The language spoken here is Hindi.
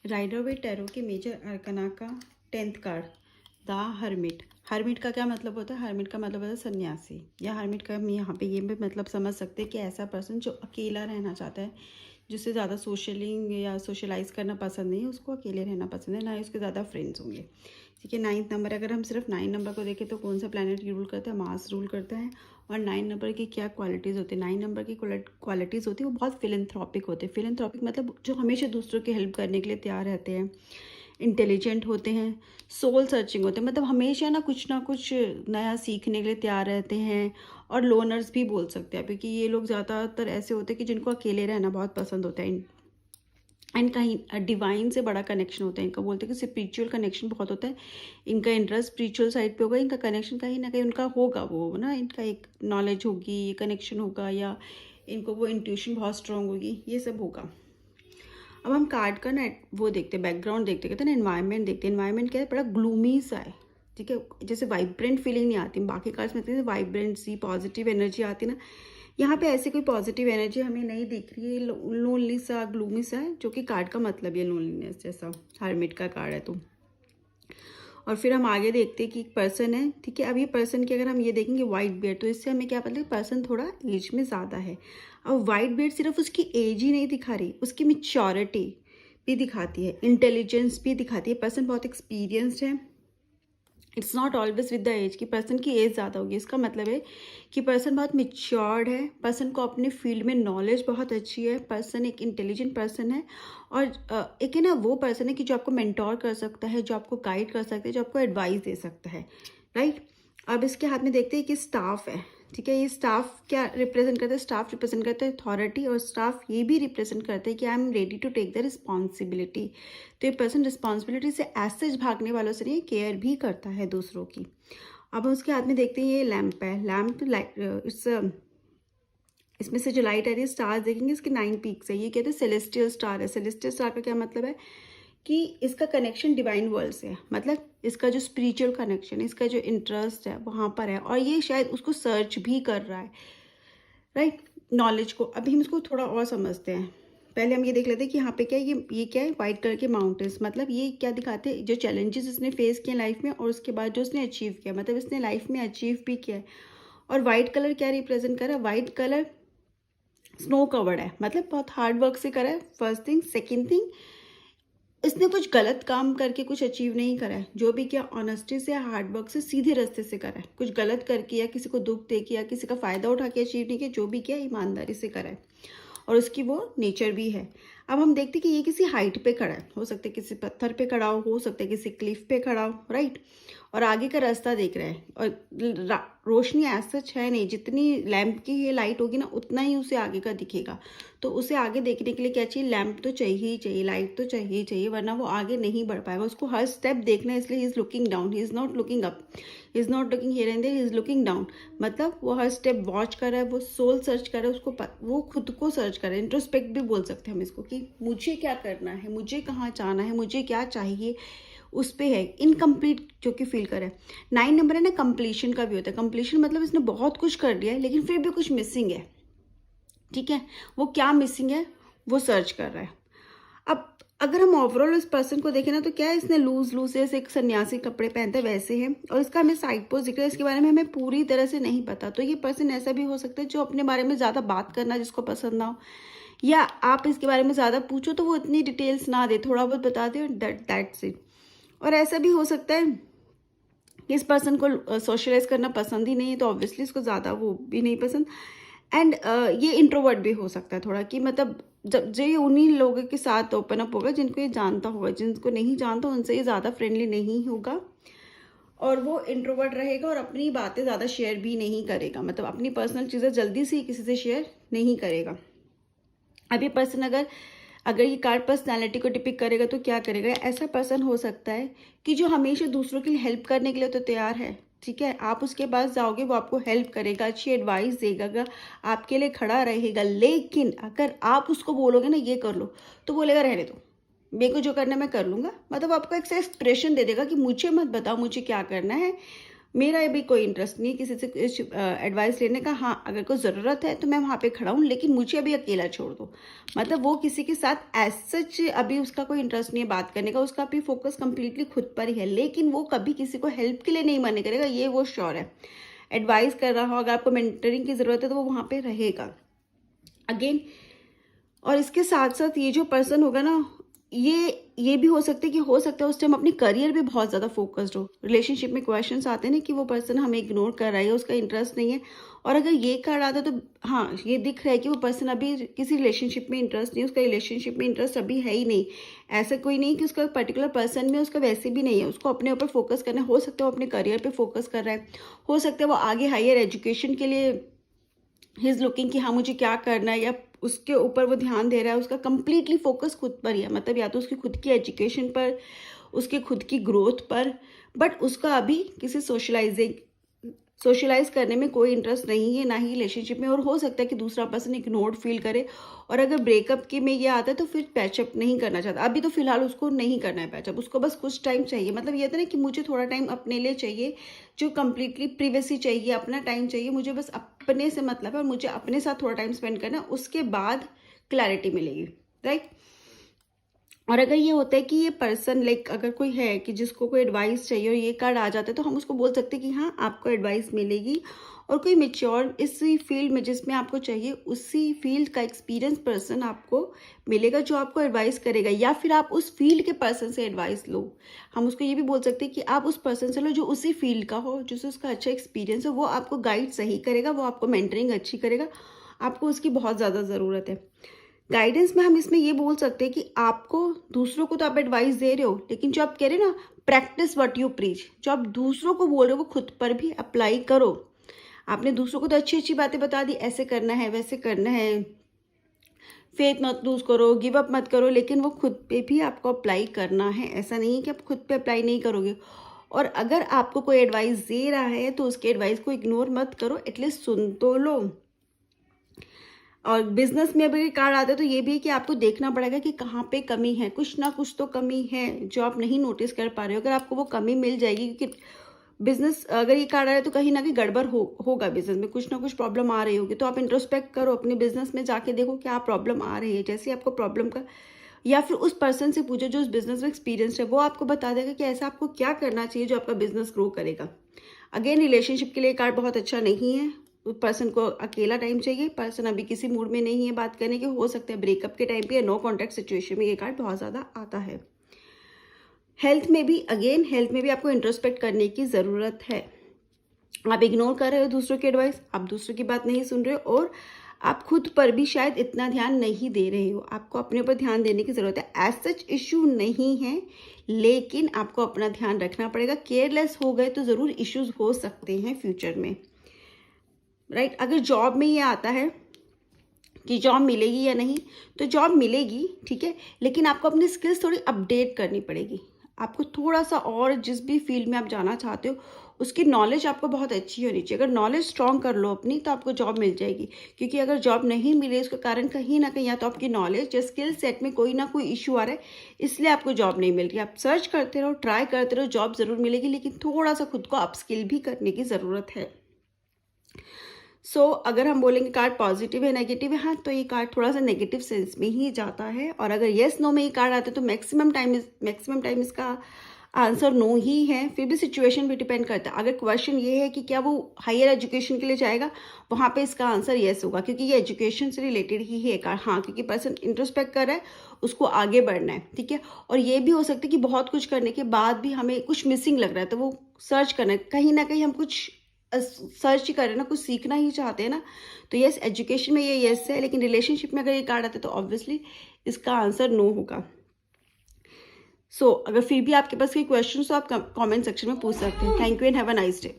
राइडर विद टैरो के मेजर अरकाना का 10th card, the hermit. Hermit का क्या मतलब होता है? हर्मिट का मतलब होता है सन्यासी, या हर्मिट का हम यहाँ पे ये भी मतलब समझ सकते हैं कि ऐसा पर्सन जो अकेला रहना चाहता है, जिससे ज़्यादा सोशलिंग या सोशलाइज करना पसंद नहीं है, उसको अकेले रहना पसंद है, ना ही उसके ज़्यादा फ्रेंड्स होंगे। ठीक है। 9th नंबर, अगर हम सिर्फ 9 नंबर को देखें तो कौन सा प्लैनेट रूल करता है? मार्स रूल करता है। और 9 नंबर की क्या क्वालिटीज़ होती है? 9 नंबर की क्वालिटीज़ होती है वो बहुत फिलैंथ्रोपिक होते हैं। फिलैंथ्रोपिक मतलब जो हमेशा दूसरों की हेल्प करने के लिए तैयार रहते हैं, इंटेलिजेंट होते हैं, सोल सर्चिंग होते हैं, मतलब हमेशा ना कुछ नया सीखने के लिए तैयार रहते हैं। और लोनर्स भी बोल सकते हैं, क्योंकि ये लोग ज़्यादातर ऐसे होते हैं कि जिनको अकेले रहना बहुत पसंद होता है। एंड कहीं डिवाइन से बड़ा कनेक्शन होता है इनका, बोलते हैं कि स्पिरिचुअल कनेक्शन बहुत होता है। इनका इंटरेस्ट स्पिरिचुअल साइड पे होगा, इनका कनेक्शन कहीं ना कहीं उनका होगा, वो ना इनका एक नॉलेज होगी, ये कनेक्शन होगा, या इनको वो इंट्यूशन बहुत स्ट्रांग होगी, ये सब होगा। अब हम कार्ड का ना वो देखते हैं, बैकग्राउंड देखते, कहते हैं ना एनवायरनमेंट देखते हैं। एनवायरनमेंट क्या है? बड़ा ग्लूमी सा है। ठीक है, जैसे वाइब्रेंट फीलिंग नहीं आती, बाकी कार्ड्स में जैसे वाइब्रेंट सी पॉजिटिव एनर्जी आती ना, यहाँ पे ऐसी कोई पॉजिटिव एनर्जी हमें नहीं दिख रही है। लोनली सा, ग्लूमी सा है, जो कि कार्ड का मतलब है लोनलीनेस, जैसा हर्मिट का कार्ड है। तो और फिर हम आगे देखते हैं कि एक पर्सन है। ठीक है, अब ये पर्सन की अगर हम ये देखेंगे वाइट बियर्ड, तो इससे हमें क्या पता है? पर्सन थोड़ा एज में ज़्यादा है। अब वाइट बियर्ड सिर्फ उसकी एज ही नहीं दिखा रही, उसकी मैच्योरिटी भी दिखाती है, इंटेलिजेंस भी दिखाती है। पर्सन बहुत एक्सपीरियंस्ड है। It's not always with the age कि पर्सन की एज ज़्यादा होगी, इसका मतलब है कि पर्सन बहुत मेच्योर्ड है, पर्सन को अपने फील्ड में नॉलेज बहुत अच्छी है, पर्सन एक इंटेलिजेंट पर्सन है। और एक है ना वो पर्सन है कि जो आपको मेंटोर कर सकता है, जो आपको गाइड कर सकता है, जो आपको एडवाइस दे सकता है। राइट। अब इसके हाथ में देखते हैं कि स्टाफ है। ठीक है, ये स्टाफ क्या रिप्रेजेंट करता है? स्टाफ रिप्रेजेंट करता है अथॉरिटी, और स्टाफ ये भी रिप्रेजेंट करता है कि I am ready to take the responsibility. तो ये पर्सन रिस्पॉन्सिबिलिटी से ऐसे भागने वालों से नहीं, केयर भी करता है दूसरों की। अब हम उसके हाथ में देखते हैं, ये लैम्प है। लैम्प लाइट, इसमें से जो लाइट आ रही है, स्टार्स देखेंगे, इसके 9 पीक्स है। ये कहते हैं सेलेस्टियल स्टार है। सेलेस्टियल स्टार का क्या मतलब है? कि इसका कनेक्शन डिवाइन वर्ल्ड से है, मतलब इसका जो स्पिरिचुअल कनेक्शन है, इसका जो इंटरेस्ट है वहाँ पर है, और ये शायद उसको सर्च भी कर रहा है। राइट, नॉलेज को। अभी हम इसको थोड़ा और समझते हैं। पहले हम ये देख लेते हैं कि यहाँ पे क्या है, ये क्या है? वाइट कलर के माउंटेन्स, मतलब ये क्या दिखाते हैं? जो चैलेंजेस इसने फेस किए लाइफ में, और उसके बाद जो उसने अचीव किया, मतलब इसने लाइफ में अचीव भी किया है। और वाइट कलर क्या रिप्रेजेंट कर रहा है? वाइट कलर स्नो कवर्ड है, मतलब बहुत हार्ड वर्क से करा है, फर्स्ट थिंग। सेकेंड थिंग, इसने कुछ गलत काम करके कुछ अचीव नहीं करा है। जो भी किया ऑनेस्टी से, हार्ड वर्क से, सीधे रास्ते से करा है। कुछ गलत करके या किसी को दुख दे के या किसी का फ़ायदा उठा के अचीव नहीं किया। जो भी किया ईमानदारी से करा है, और उसकी वो नेचर भी है। अब हम देखते हैं कि ये किसी हाइट पे खड़ा है, हो सकता है किसी पत्थर पे खड़ा हो सकता है किसी क्लिफ पे खड़ा हो। राइट, और आगे का रास्ता देख रहा है, और रोशनी ऐसा है नहीं, जितनी लैंप की ये लाइट होगी ना, उतना ही उसे आगे का दिखेगा। तो उसे आगे देखने के लिए क्या चाहिए? लैंप तो चाहिए ही चाहिए, लाइट तो चाहिए ही चाहिए, वरना वो आगे नहीं बढ़ पाएगा। उसको हर स्टेप देखना है, इसलिए he is looking down, he is not looking up, he is not looking here and there, he is looking down. मतलब वो हर स्टेप वॉच कर रहा है, वो सोल सर्च कर रहा है, वो खुद को सर्च कर रहा है। इंट्रोस्पेक्ट भी बोल सकते हैं हम इसको, कि मुझे क्या करना है, मुझे कहाँ जाना है, मुझे क्या चाहिए, उस पे है। इनकम्प्लीट जो कि फील करे। 9 नंबर है ना, कंप्लीशन का भी होता है। कंप्लीशन मतलब इसने बहुत कुछ कर लिया है, लेकिन फिर भी कुछ मिसिंग है। ठीक है, वो क्या मिसिंग है वो सर्च कर रहा है। अब अगर हम ओवरऑल इस पर्सन को देखें ना, तो क्या है, इसने लूज जैसे एक सन्यासी कपड़े पहनते हैं वैसे है, और इसका हमें साइड पोज दिख रहा है। इसके बारे में हमें पूरी तरह से नहीं पता। तो ये पर्सन ऐसा भी हो सकता है जो अपने बारे में ज़्यादा बात करना जिसको पसंद ना हो, या आप इसके बारे में ज़्यादा पूछो तो वो इतनी डिटेल्स ना दे, थोड़ा बहुत बता दे, दैट्स इट। और ऐसा भी हो सकता है कि इस पर्सन को सोशलाइज करना पसंद ही नहीं है, तो ऑब्वियसली इसको ज़्यादा वो भी नहीं पसंद। एंड ये इंट्रोवर्ट भी हो सकता है थोड़ा, कि मतलब जब जो ये उन्हीं लोगों के साथ ओपन अप होगा जिनको ये जानता होगा, जिनको नहीं जानता उनसे ये ज़्यादा फ्रेंडली नहीं होगा, और वो इंट्रोवर्ट रहेगा और अपनी बातें ज़्यादा शेयर भी नहीं करेगा, मतलब अपनी पर्सनल चीज़ें जल्दी से किसी से शेयर नहीं करेगा। अब ये पर्सन अगर ये कार्ड पर्सनैलिटी को डिपिक्ट करेगा तो क्या करेगा? ऐसा पर्सन हो सकता है कि जो हमेशा दूसरों की हेल्प करने के लिए तो तैयार है। ठीक है, आप उसके पास जाओगे, वो आपको हेल्प करेगा, अच्छी एडवाइस देगा, आपके लिए खड़ा रहेगा। लेकिन अगर आप उसको बोलोगे ना ये कर लो, तो बोलेगा रहने दो, मेरे को जो करना है मैं कर लूँगा। मतलब आपको एक एक्सप्रेशन दे देगा कि मुझे मत बताओ मुझे क्या करना है, मेरा अभी कोई इंटरेस्ट नहीं है किसी से कुछ एडवाइस लेने का। हाँ, अगर कोई ज़रूरत है तो मैं वहाँ पे खड़ा हूँ, लेकिन मुझे अभी अकेला छोड़ दो। मतलब वो किसी के साथ एज सच अभी उसका कोई इंटरेस्ट नहीं है बात करने का, उसका अभी फोकस कंप्लीटली खुद पर ही है, लेकिन वो कभी किसी को हेल्प के लिए नहीं मना करेगा, ये वो श्योर है। एडवाइस कर रहा हो, अगर आपको मेंटरिंग की ज़रूरत है तो वो वहाँ पे रहेगा अगेन। और इसके साथ साथ ये जो पर्सन होगा ना, ये भी हो सकता है उस टाइम अपनी करियर पे बहुत ज़्यादा फोकस्ड हो। रिलेशनशिप में क्वेश्चंस आते हैं ना कि वो पर्सन हमें इग्नोर कर रहा है, उसका इंटरेस्ट नहीं है। और अगर ये कार्ड आता है तो हाँ, ये दिख रहा है कि वो पर्सन अभी किसी रिलेशनशिप में इंटरेस्ट नहीं है, उसका रिलेशनशिप में इंटरेस्ट अभी है ही नहीं। ऐसा कोई नहीं कि उसका पर्टिकुलर पर्सन में उसका वैसे भी नहीं है, उसको अपने ऊपर फोकस करना है। हो सकता है वो अपने करियर पर फोकस कर रहा है, हो सकता है वो आगे हायर एजुकेशन के लिए ही इज़ लुकिंग कि हाँ मुझे क्या करना है, या उसके ऊपर वो ध्यान दे रहा है। उसका कंप्लीटली फोकस खुद पर ही है, मतलब या तो उसकी खुद की एजुकेशन पर, उसके खुद की ग्रोथ पर, बट उसका अभी किसी सोशलाइज करने में कोई इंटरेस्ट नहीं है, ना ही रिलेशनशिप में। और हो सकता है कि दूसरा पर्सन इग्नोर्ड फील करे, और अगर ब्रेकअप के में ये आता है तो फिर पैचअप नहीं करना चाहता। अभी तो फिलहाल उसको नहीं करना है पैचअप, उसको बस कुछ टाइम चाहिए। मतलब ये था ना कि मुझे थोड़ा टाइम अपने लिए चाहिए, जो कंप्लीटली प्रिवेसी चाहिए, अपना टाइम चाहिए, मुझे बस अपने से मतलब है और मुझे अपने साथ थोड़ा टाइम स्पेंड करना है, उसके बाद क्लैरिटी मिलेगी, राइट। और अगर ये होता है कि ये पर्सन लाइक अगर कोई है कि जिसको कोई एडवाइस चाहिए और ये कार्ड आ जाता है, तो हम उसको बोल सकते हैं कि हाँ आपको एडवाइस मिलेगी। और कोई मेच्योर इसी फील्ड में जिसमें आपको चाहिए, उसी फील्ड का एक्सपीरियंस पर्सन आपको मिलेगा जो आपको एडवाइस करेगा, या फिर आप उस फील्ड के पर्सन से एडवाइस लो। हम उसको ये भी बोल सकते हैं कि आप उस पर्सन से लो जो उसी फील्ड का हो, जिससे उसका अच्छा एक्सपीरियंस हो, वो आपको गाइड सही करेगा, वो आपको मेंटरिंग अच्छी करेगा, आपको उसकी बहुत ज़्यादा ज़रूरत है। गाइडेंस में हम इसमें ये बोल सकते हैं कि आपको दूसरों को तो आप एडवाइस दे रहे हो, लेकिन जो आप कह रहे हो ना, प्रैक्टिस व्हाट यू प्रीच, जो आप दूसरों को बोल रहे हो वो खुद पर भी अप्लाई करो। आपने दूसरों को तो अच्छी अच्छी बातें बता दी, ऐसे करना है वैसे करना है, फेथ मत लूज करो, गिव अप मत करो, लेकिन वो खुद पे भी आपको अप्लाई करना है। ऐसा नहीं है कि आप खुद पे अप्लाई नहीं करोगे। और अगर आपको कोई एडवाइस दे रहा है तो उसके एडवाइस को इग्नोर मत करो, एटलीस्ट सुन तो लो। और बिजनेस में अगर कार्ड आता है तो ये भी है कि आपको देखना पड़ेगा कि कहाँ पे कमी है, कुछ ना कुछ तो कमी है जो आप नहीं नोटिस कर पा रहे हो। अगर आपको वो कमी मिल जाएगी, क्योंकि बिजनेस अगर ये कार्ड आ रहा है तो कहीं ना कहीं गड़बड़ होगा, बिजनेस में कुछ ना कुछ प्रॉब्लम आ रही होगी। तो आप इंट्रोस्पेक्ट करो, अपने बिजनेस में जाके देखो क्या प्रॉब्लम आ रही है। जैसे आपको प्रॉब्लम का, या फिर उस पर्सन से पूछो जो उस बिजनेस में एक्सपीरियंस है, वो आपको बता देगा कि ऐसा आपको क्या करना चाहिए जो आपका बिजनेस ग्रो करेगा। अगेन रिलेशनशिप के लिए कार्ड बहुत अच्छा नहीं है, उस पर्सन को अकेला टाइम चाहिए, पर्सन अभी किसी मूड में नहीं है बात करने के। हो सकता है ब्रेकअप के टाइम पे या नो कॉन्टैक्ट सिचुएशन में ये कार्ड बहुत ज़्यादा आता है। हेल्थ में भी आपको इंट्रोस्पेक्ट करने की ज़रूरत है। आप इग्नोर कर रहे हो दूसरों की एडवाइस, आप दूसरों की बात नहीं सुन रहे हो, और आप खुद पर भी शायद इतना ध्यान नहीं दे रहे हो। आपको अपने ऊपर ध्यान देने की ज़रूरत है। एज सच इशू नहीं है, लेकिन आपको अपना ध्यान रखना पड़ेगा। केयरलेस हो गए तो ज़रूर इश्यूज हो सकते हैं फ्यूचर में, राइट। अगर जॉब में ये आता है कि जॉब मिलेगी या नहीं, तो जॉब मिलेगी, ठीक है, लेकिन आपको अपनी स्किल्स थोड़ी अपडेट करनी पड़ेगी। आपको थोड़ा सा और जिस भी फील्ड में आप जाना चाहते हो उसकी नॉलेज आपको बहुत अच्छी होनी चाहिए। अगर नॉलेज स्ट्रॉन्ग कर लो अपनी, तो आपको जॉब मिल जाएगी। क्योंकि अगर जॉब नहीं मिले उसका कारण कहीं ना कहीं या तो आपकी नॉलेज या स्किल सेट में कोई ना कोई इशू आ रहा है, इसलिए आपको जॉब नहीं मिल रही। आप सर्च करते रहो, ट्राई करते रहो, जॉब ज़रूर मिलेगी, लेकिन थोड़ा सा खुद को अपस्किल भी करने की ज़रूरत है। अगर हम बोलेंगे कार्ड पॉजिटिव है नेगेटिव है, हाँ, तो ये कार्ड थोड़ा सा नेगेटिव सेंस में ही जाता है। और अगर येस नो में ये कार्ड आता है तो मैक्सिमम टाइम इसका आंसर नो ही है। फिर भी सिचुएशन पे डिपेंड करता है। अगर क्वेश्चन ये है कि क्या वो हायर एजुकेशन के लिए जाएगा, वहाँ पे इसका आंसर येस होगा, क्योंकि ये एजुकेशन से रिलेटेड ही है कार्ड। हाँ, क्योंकि पर्सन इंट्रोस्पेक्ट कर रहा है, उसको आगे बढ़ना है, ठीक है। और ये भी हो सकता है कि बहुत कुछ करने के बाद भी हमें कुछ मिसिंग लग रहा है, तो वो सर्च करना है। कहीं ना कहीं हम कुछ सर्च ही कर रहे हैं ना, कुछ सीखना ही चाहते हैं ना। तो यस, एजुकेशन में ये यस है, लेकिन रिलेशनशिप में अगर ये कार्ड आता है तो ऑब्वियसली इसका आंसर नो होगा। अगर फिर भी आपके पास कोई क्वेश्चन तो आप कमेंट सेक्शन में पूछ सकते हैं। Thank you and have a nice day.